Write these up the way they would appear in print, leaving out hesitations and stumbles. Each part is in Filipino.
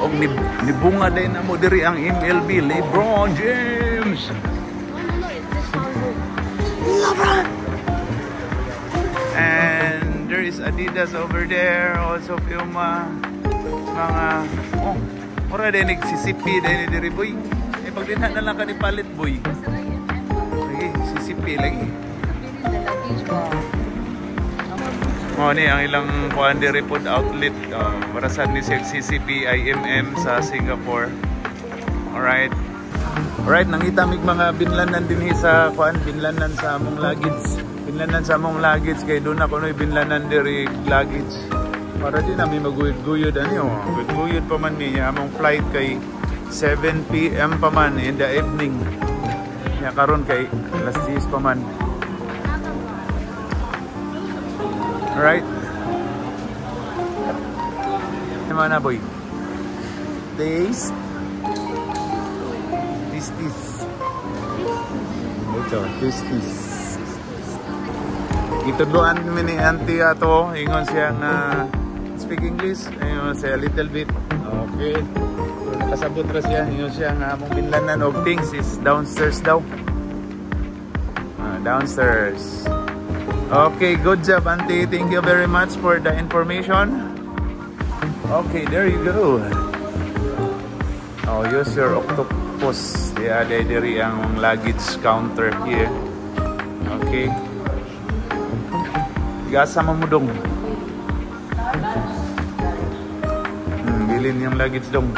og nibunga din na mo diri ang MLB LeBron James. LeBron. And there is Adidas over there, also Puma. Mga mura din nagsisipi din diri boy. Pag dinhan na lang ka ni palit boy. Lagi sisipi lagi. Ni ang ilang kuan diri food outlet para sa ni CCP IMM sa Singapore. Alright, nangita mig mga binlanan dinhi sa kuan, binlanan sa among luggage. Binlanan sa among luggage kay doon ako noy binlanan diri luggage. Para di na mi maguyod-guyod ani guyod pa man mi among flight kay 7 PM pa man in the evening. Ya karon kay alas 10 pa man. Alright. Mana boy? Taste. Ito, tasties. Itudloan mi ni auntie ato, ingon siya nga speak English, ingon siya a little bit. Okay. Nakasabot ra siya, ingon siya nga among binlanan og things is downstairs daw. Downstairs. Okay, good job, auntie. Thank you very much for the information. Okay, there you go. Oh, use your octopus. Yeah, diri ang luggage counter here. Okay. Gasa mamudong. Bilin yung luggage dong.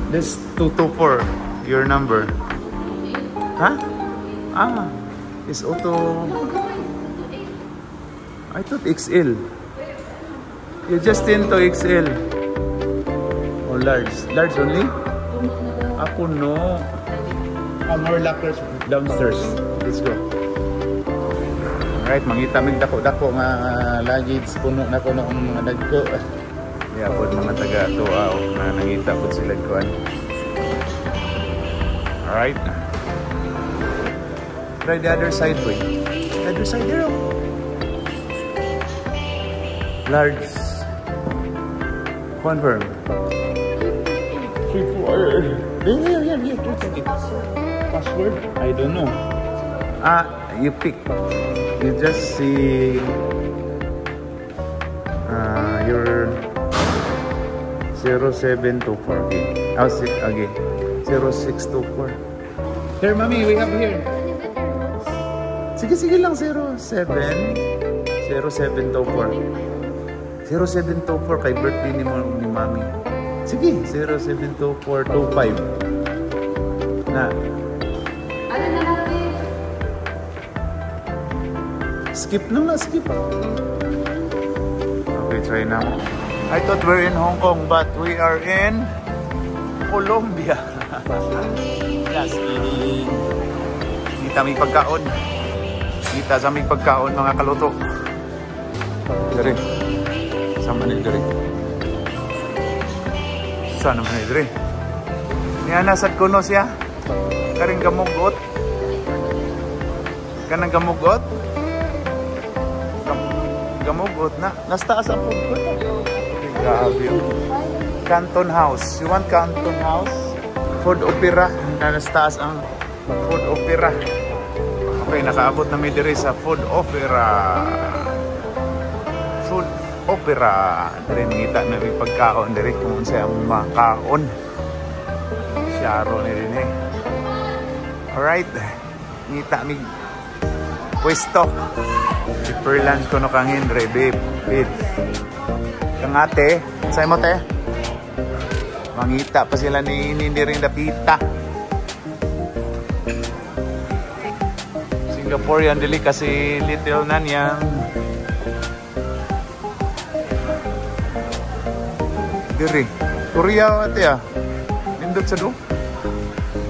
This 224, your number. Huh? It's auto. I thought XL. You just into XL. Or large. Large only? Ako no. More lockers downstairs. Let's go. Alright, mangita mig dako-dako nga luggage. Puno na ko ng mga dagko. Yeah, po mga taga-tuaw na nangita po sila kuan. Alright. Try the other side, boy. The other side there. Large. Confirm. Password? I don't know. You pick. You just see your 0724. Okay. Okay. 0624. Here, mommy, we have here. Sige lang, 0724. 0724 kay birthday ni mami. Sige, 072425. Na. Skip na, skip. Okay, try now. I thought we're in Hong Kong, but we are in Colombia. Just kidding. Kita may pagkaon. Kita sa may pagkaon, mga kaluto. Dari. Sama ni diri. Sana man ni diri. Niya nasad kuno siya. Karing gamugot. Kanang gamugot. Gamugot na. Nastaas ang food court. Grabe. Canton House. You want Canton House? Food Opera. Nastaas ang Food Opera. Okay, nakaabot na mi diri sa Food Opera. Food Opera. Dari ngita na may pagkaon dari kung sa makaon. Syaro ni rin eh. Alright. Ngita mi pwesto. Super lunch ko no kang Henry. Babe. Kang ate. Say mo te. Mangita pa sila ni rin dapita. Singaporean dili kasi little nanyang. Diri. Korea ate ah. Nindot sa do.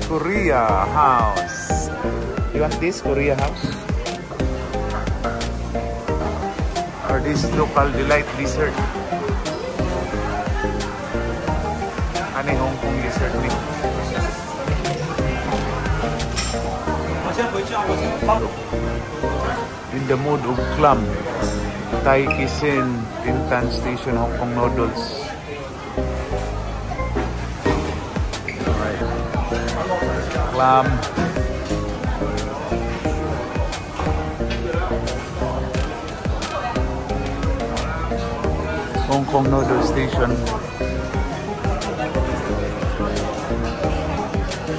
Korea house. You want this Korea house? Or this local delight dessert? Ano yung Hong Kong dessert ni? In the mood of clam. Thai Kitchen, Tintan Station, Hong Kong noodles. clam. Hong Kong Noodle Station.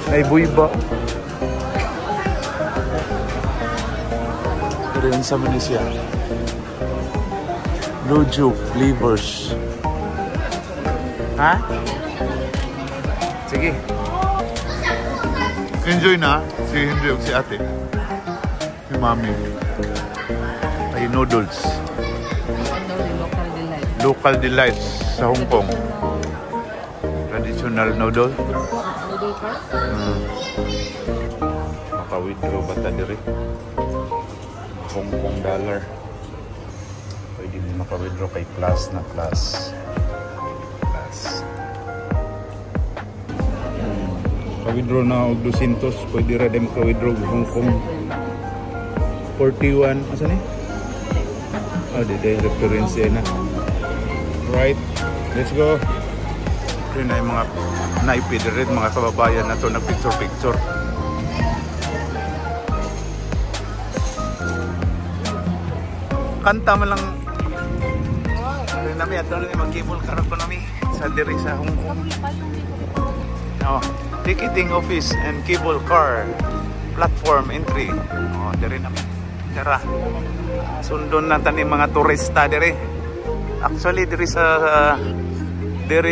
May buiba. Pero yun sa Malaysia. Luju flavors. Ha? Sige. Enjoy na. Si Henry o si ate. Si mami. Ay noodles. Local delights sa Hong Kong. Traditional noodle. Maka-withdraw ba ta diri? Hong Kong dollar. Pwede mo maka-withdraw kay plus na plus. Ka-withdraw na og 200, pwede ra din ka-withdraw Hong Kong 41. Asa ni? Oh, di reference na. Right, let's go. Ito na yung mga naipidirid, mga kababayan na to na picture-picture. Kanta man lang. Ito na may ato na yung mag-cable car economy sa diri sa Hong Kong. Oh, ticketing office and cable car platform entry. Oh, diri na may. Tara. Sundon na tani mga turista diri. Actually, diri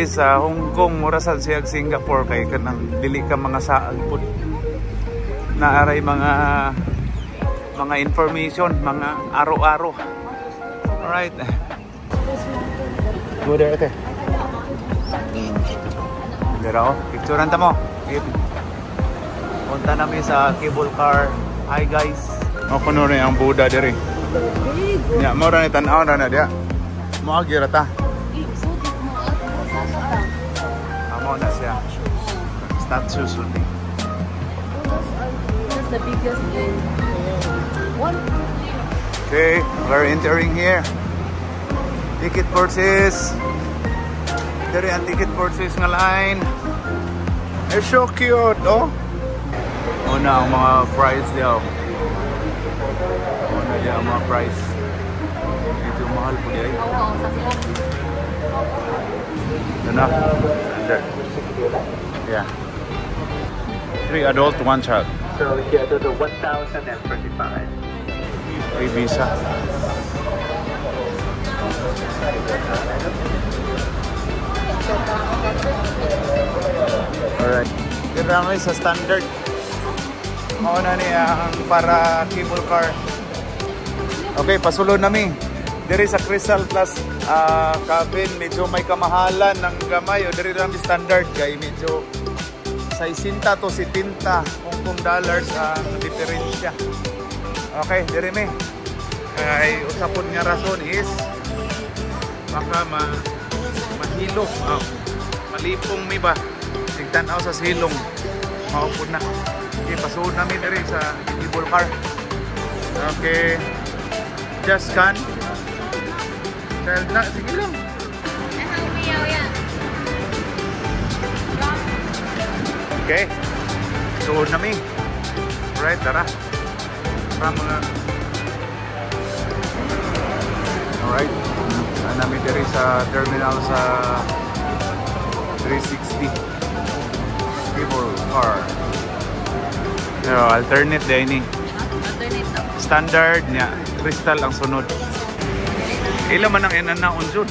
sa Hong Kong, mura sa Singapore kay kanang dili ka mga saag pud. Naaray mga information, mga aro-aro. Alright. Go there, okay. Dira oh, picturean ta mo. Punta namin sa cable car. Hi guys. O kuno rin ang Buddha diri. Nya mo ra ni tan-aw ra na dia. Mo agira ta. Amo na siya. Statue suni. That's the biggest in one. Okay, we're entering here. Ticket purchase. Diri ang ticket purchase nga line. It's so cute, oh. Una ang mga price diyaw. Una diya ang mga price. Medyo mahal po diya. Ito na. Yeah. 3 adult, 1 child. So here to the 1,035. Free visa. Alright. Dito namin sa standard. Mauna niya ang para cable car. Okay, pasulod namin. Diri sa Crystal Plus cabin, medyo may kamahalan ng gamay. O diri namin standard kay medyo 60 to 70 Hong Kong dollars ang diferensya. Okay, diri mi. Kay usapon nga rason is baka mahilok. Malipong mi ba? Tigtanaw sa silong. Maupod na. Okay, pasuod namin diri sa cable car. Okay. Just scan. Child na, sige lang. Okay. Suod namin. Alright, tara. Tara mga. Alright. Saan namin diri sa terminal sa 360. Cable car. Pero alternate din ni. Standard niya. Crystal ang sunod. Ila man ang inanaon jud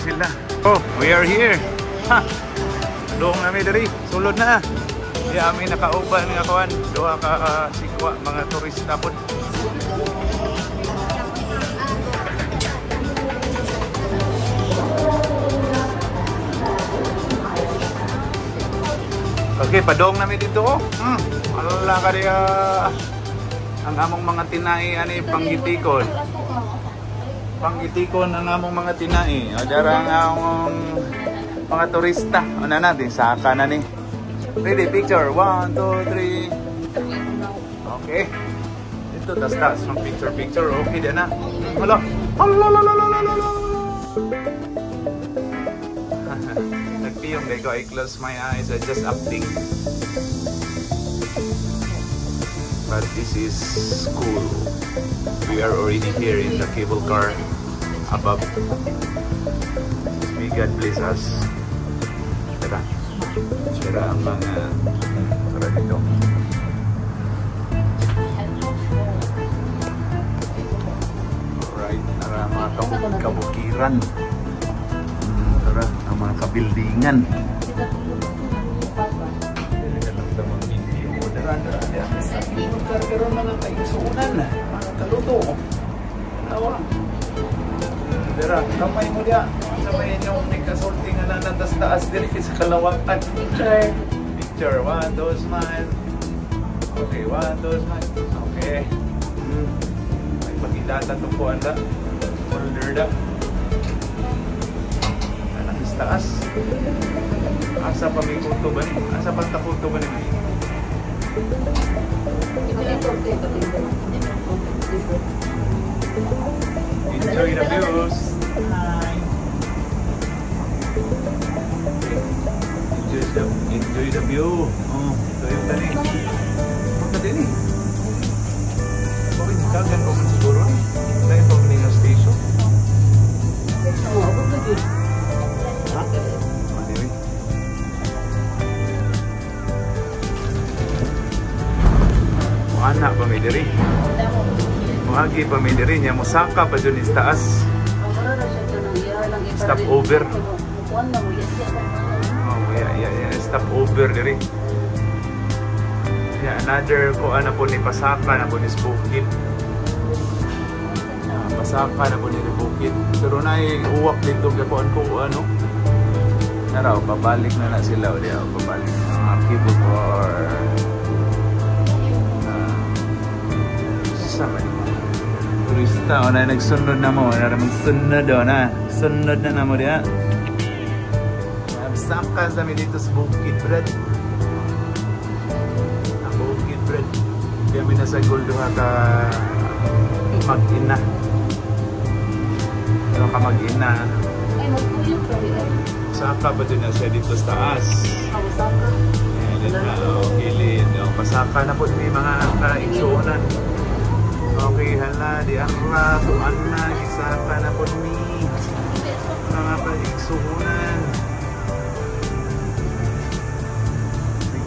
sila. Oh, we are here. Ha. Doong kami diri. Sulod na. Di amin nakauban nga kawan. Duha ka sikwa mga turista pod. Okay, padong namin dito oh. Alala ka diya ang among mga tinai ani panggitikon. Panggitikon ang among mga tinai. Adara ang among mga turista. Ano natin saka na ni. Ready picture 1 2 3. Okay. Ito tas ng picture. Okay din na. Hello. Nagpiyong dahil ko I close my eyes. I just acting. But this is cool. We are already here in the cable car above. May God bless us. Tara. Tara ang mga tara dito. Alright. Tara mga kabukiran. Tara ang mga kabildingan. Karoon na ng kaigsuunan, mga kaluto. Tanawa. Dira, kamay mo diya. Sabayin yung nagkasulti nga na natas-taas din sa kalawakan. Picture. 1, 2, smile. Okay, 1, 2, smile. Okay. May pag-idata ito po anda. Folder da. Natas-taas. Asa pa may kuto ba ni? Asa pa takuto ba ni? Enjoy the views. Enjoy the view. Oh, ito yung tali. Ito din eh. Bakit kagan ko man siguro eh. Dahil pa man yung station. Ha? Mali. Anak pa may diri. Muagi pa may diri niya. Musaka pa dyan is taas. Stop over. Oh, yeah. Stop over diri. Yeah, another ko ana po ni Pasaka na po ni Bukid. Pasaka na po ni Bukid. Pero na uwak dito gakuan ko ano. Naraw, pabalik na sila. Pabalik. Ang arkibo for turista o na nagsunod na mo na magsunod o na sunod na mo diya. Saka kami dito sa Bukid Bread. Ang Bukid Bread kami na sa Goldoha ka mag-ina pero ka mag-ina saka ba din na siya dito sa taas. Kilid pasaka na po may mga kaigsuunan. Okay, hala, di akla, tuan na, isaka na po ni mga kaigsuunan.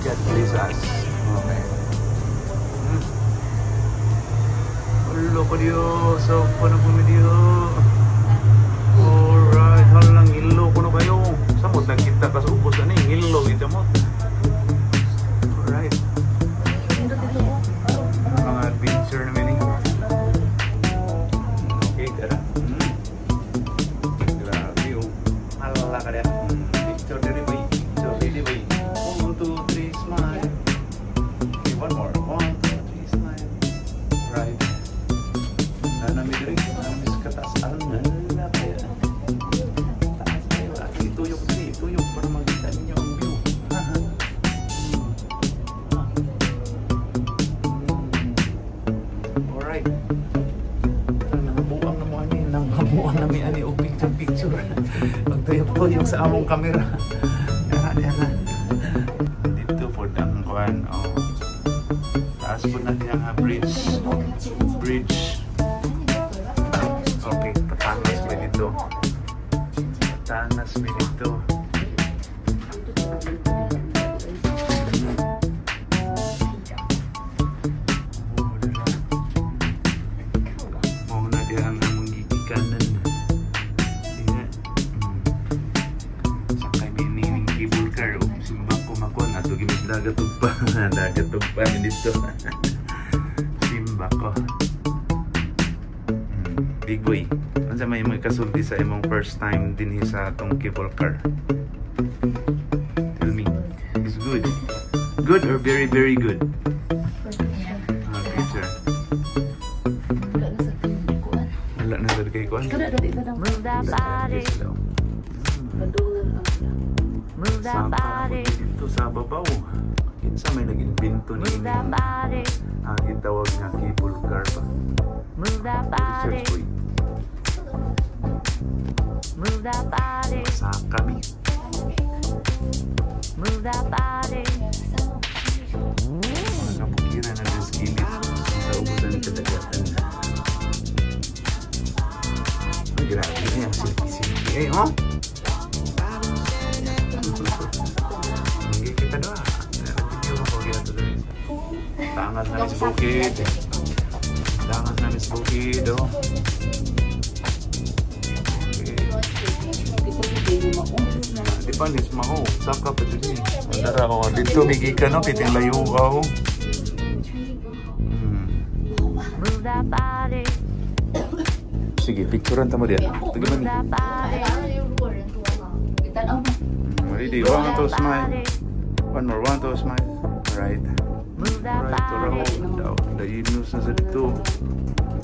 God bless us. Okay. Ulo ko diyo, so paano po diyo? Alright, halang ilo ko na kayo. Samot lang kita ka sa ubos na yung ilo, ito mo. Alright. Mga adventure namin eh. Okay, tara. Grabe oh. Malala ka rin. Picture din eh, picture din eh. 1, 2, 3, smile. Okay, one more. 1, 2, 3, smile. Right. Nanami rin. Nanami sa kataas. Alala kaya. Taas kayo. Ituyok din. Ituyok para makita ninyo ang view. Alright. Nangabuang na mo ani. Nangabuang na mi ani. O picture. Magtuyok-tuyok sa among kamera. Yan. Dito po ang kuhan. Taas po natin ang bridge. Okay, patanas mo dito. Muna din ang among gigikanan. Sakay minining cable car. Simbang kumakon. Ato gimis dagatugpa. Dagatugpa dito. Simba ko. Big boy. Ano sa may kasulti sa imong first time din sa atong cable car? Tell me. It's good. Good or very, very good? Teacher. Wala na sa kay kuan. Move that body. Move that body. Ito sa babaw. Kinsa may nag-invento ni Move that body. ang gitawag nga cable car pa. Move that body. Research ko eh. Move that body. Sa kami. Move that body. Mga kabukiran na sa skillet. Eh, oh? Hindi kita doon. Nagtitiyo ako gito doon. Tangas na Miss Bukid. Tangas na Miss Bukid, oh. Di pa, nis maho. Saka pa dyan eh. Andara ko. Dito, bigi ka no. Kiting layo ka, oh. Move that body. Sige, picturean tamo diyan. Tagalan Move ni. that body. Ready, 1, 2, smile. One more, 1, 2, smile. Alright. Move that Alright, to body. raw. Dayinus na sa dito.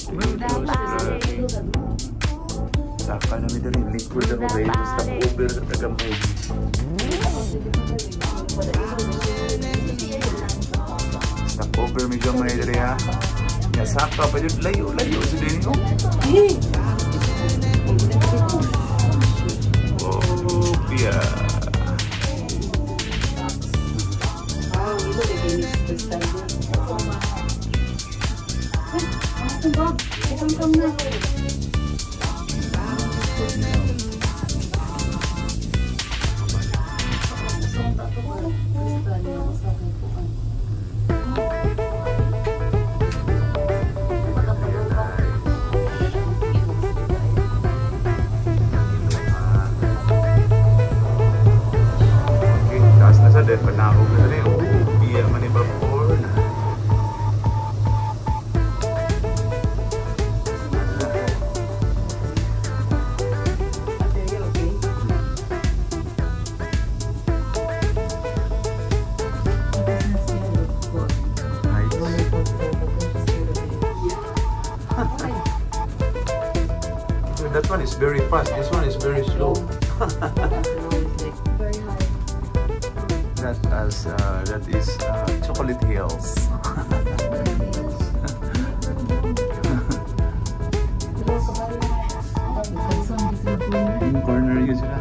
Dayinus, grabe. Saka na may dali. Liquid ako kayo. Stop over sa tagamay. Stop over may gamay dali ha. Ya, saka pa yun. Layo, layo. Sa dini ko. Oh, Pia. Dan penakut tadi, biar menimba pohon. That one is very fast. This one is very slow. That is Chocolate Hills. Yung corner yun sila.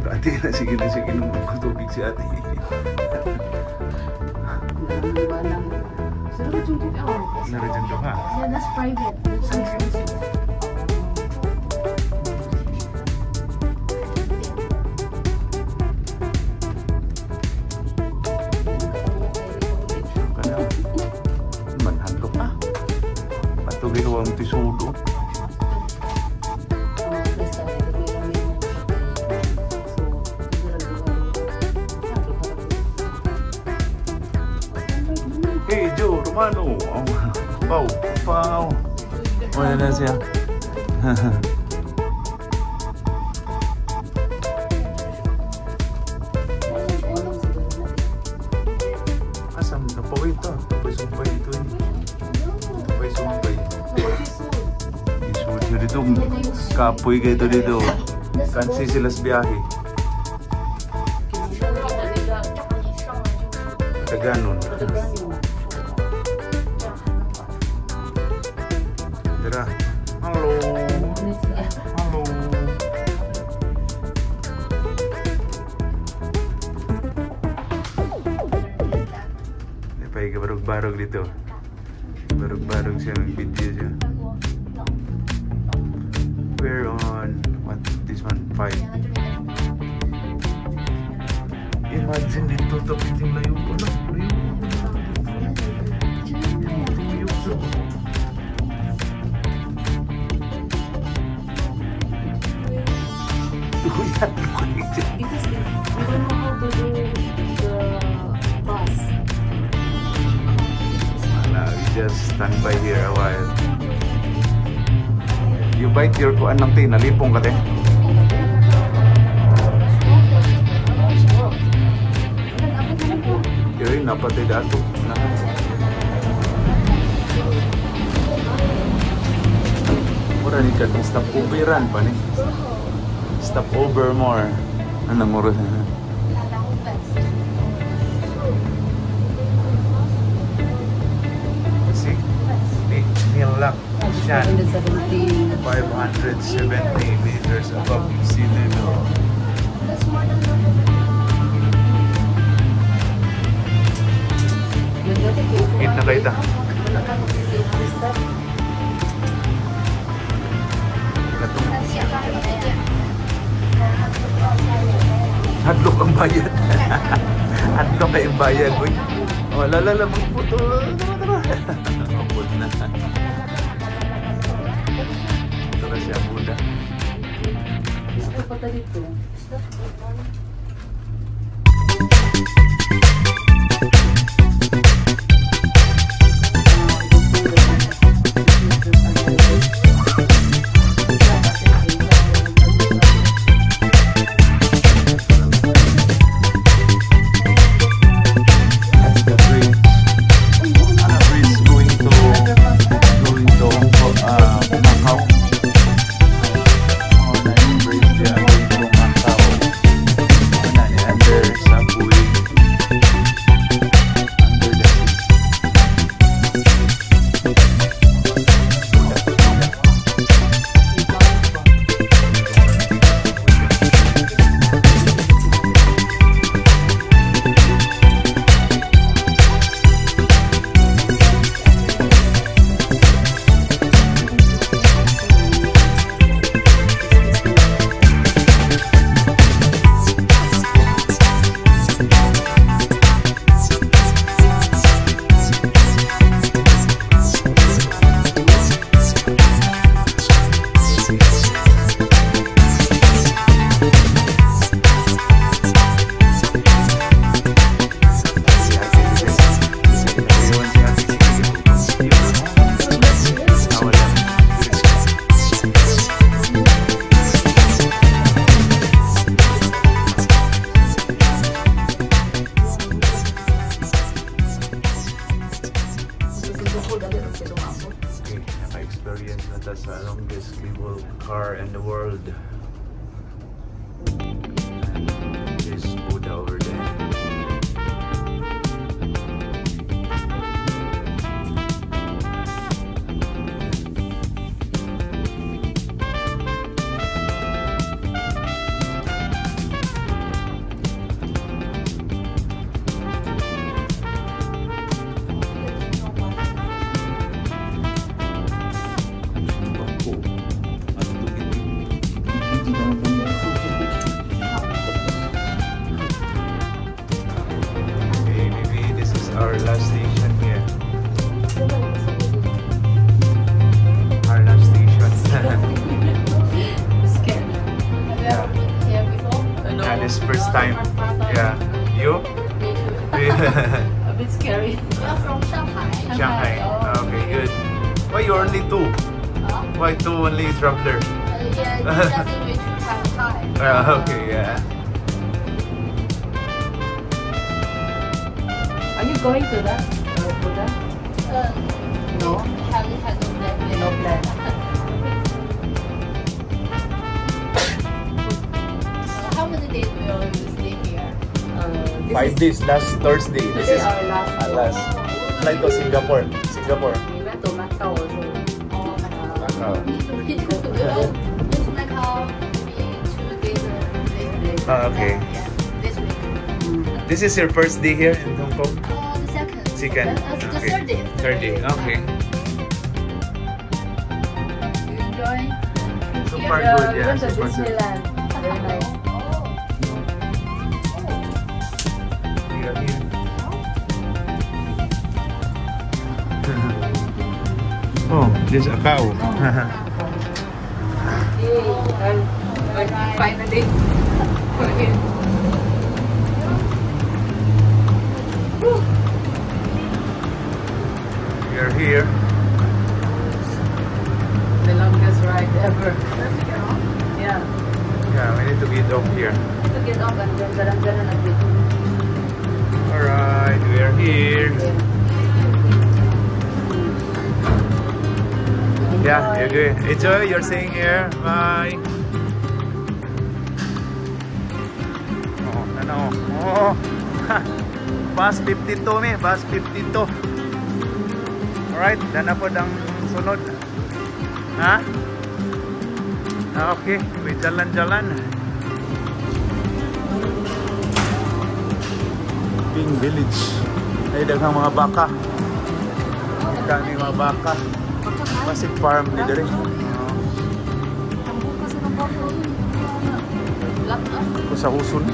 Ate na sige nung tubig si ate. Naradyan ka. Yeah, that's private. Manhandok na. Patugin ko ang tisudo. Hey Joe, Romano. Pau, pau. Wala na siya. Asam na po ito. Sumpay ito. Sumpay. Isuod nyo dito. Kapoy kayo ito dito. Kansi sila sa biyahe. Kaganon. Tara. Hello. Hello. Pay ka barog-barog dito. Barog-barog siya, mag-video siya. We're on, what, this one, 5. Imagine dito, tapos yung layo ko na. Layo ko. Tuyan ko ito. Because we don't know how to do the bus. Just stand by here a while. You bite your kuan lang tin, nalipong ka te. Kaya napatay dato. Mura ni ka stop overan pa ni. Stop over more. Anong oras na? Lang. 570 meters above sea level. Hit na kayo ta. Hadlok ang bayad. Hadlok kayong bayad. Uy. Oh, lalala, magputo. Mabot na. Ito na siya, Buddha. Okay, naka-experience na ta sa longest cable car in the world. There's Buddha over there. Our last station here. Our last station. Scared. Yeah. Here before? No. Yeah, this first time. Yeah. You? Me too. A bit scary. You're from Shanghai. Shanghai. Okay, good. Why you only two? Why two only traveler? Yeah, you just reach Shanghai. Okay, yeah. Are you going to that? Buddha? No. Have no plan yet. No plan. How many days will you stay here? 5 days, last Thursday. This is our last. Flight to Singapore. Singapore. We went to Macau also. Oh, Macau. This Macau be 2 days later. Okay. Yeah, this week. This is your first day here in Hong Kong? The second. Second. The Okay. third day. Third day. Okay. You enjoy? Super Yeah, good. we Yeah. went to Super good. Disneyland. Very nice. Here, here. Oh, there's a cow. Finally. Okay. We are here. The longest ride ever. Yeah. Yeah, we need to get off here. To get off and then jalan-jalan a bit. Alright, we are here. Yeah, you're good. Enjoy, you're staying here. Bye. Oh, ano? Oh, bus 52 mi, bus 52. Alright, dana po ang sunod. Ha? Okay, we jalan-jalan. Ping Village. Ay, daghang mga baka. Kita ni mga baka. Pasig farm ni diri. Ang bukas ng bako. Black na. Sa huson.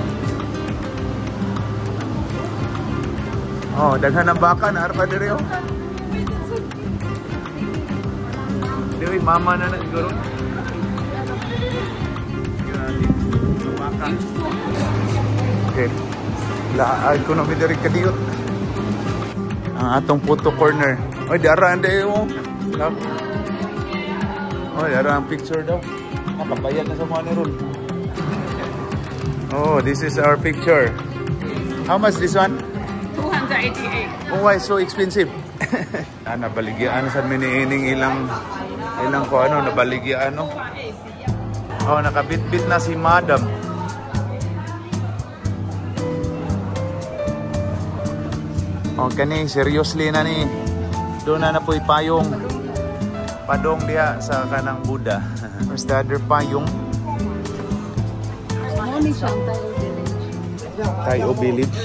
Oh, daghan ng baka na arpa diri oh. Diri mama na siguro. Baka. Okay. Laag ko na mi diri kadiyot. Ang atong photo corner. Oy, dara ande mo. Oh, dara ang picture daw. Nakabayad na sa mga ni Ron. Oh, this is our picture. How much this one? 288. Oh, why so expensive? Nabaligyan sa miniining ilang ko ano, nabaligyan ano. Oh, nakabit-bit na si Madam. Oh, kani seriously na ni. Doon na po'y payong padong diha sa kanang Buddha. Where's the other payong? Ano ni siyang tayo village? Tayo Village.